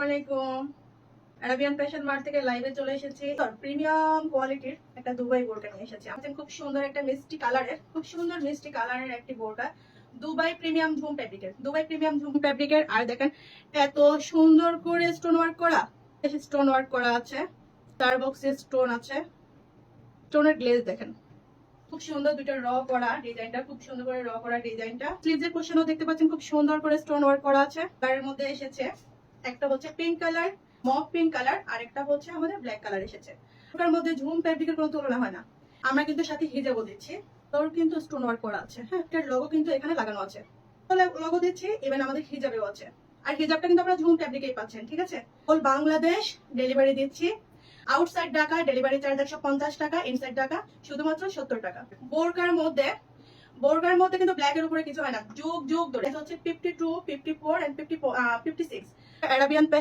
আলাইকুম। Arabian fashion mart থেকে লাইভে চলে এসেছি। প্রিমিয়াম কোয়ালিটির একটা দুবাই বোরকা নিয়ে এসেছি। আমাদের খুব সুন্দর একটা মিষ্টি কালারের, একটি বোরকা। দুবাই প্রিমিয়াম ঝুম ফ্যাব্রিকের। আর দেখেন এত সুন্দর করে স্টোন ওয়ার্ক করা আছে। স্টার বক্সে স্টোন আছে, স্টোনের গ্লেজ দেখেন খুব সুন্দর। দুটো র করা ডিজাইনটা খুব সুন্দর করে ডিজাইনটা। স্লিভসের পোর্শনও দেখতে পাচ্ছেন খুব সুন্দর করে স্টোন ওয়ার্ক করা আছে। কালারের মধ্যে এসেছে একটা হচ্ছে পিঙ্ক কালার, মফ পিঙ্ক কালার, আর একটা হচ্ছে আমাদের ব্ল্যাক কালার এসেছে। ওটার মধ্যে ঝুম ফ্যাব্রিকের কোনো তুলনা হয় না। আমরা কিন্তু সাথে হিজাবও দিচ্ছি, তোর কিন্তু স্টোন ওয়ার্ক করা আছে। হ্যাঁ, এটার লোগো কিন্তু এখানে লাগানো আছে। লোগো দিচ্ছি, ইভেন আমাদের হিজাবেও আছে। আর হিজাবটা কিন্তু আপনারা ঝুম ফ্যাব্রিকেই পাচ্ছেন, ঠিক আছে। হোল বাংলাদেশ ডেলিভারি দিচ্ছি। আউটসাইড ঢাকা ডেলিভারি চার্জ 150 টাকা, ইনসাইড ঢাকা শুধুমাত্র 70 টাকা। বোরকার মধ্যে কিন্তু ব্ল্যাক এর উপরে কিছু হয় না, যুগ ধরে হচ্ছে 52, 54 এন্ড 56 আরাবিয়ান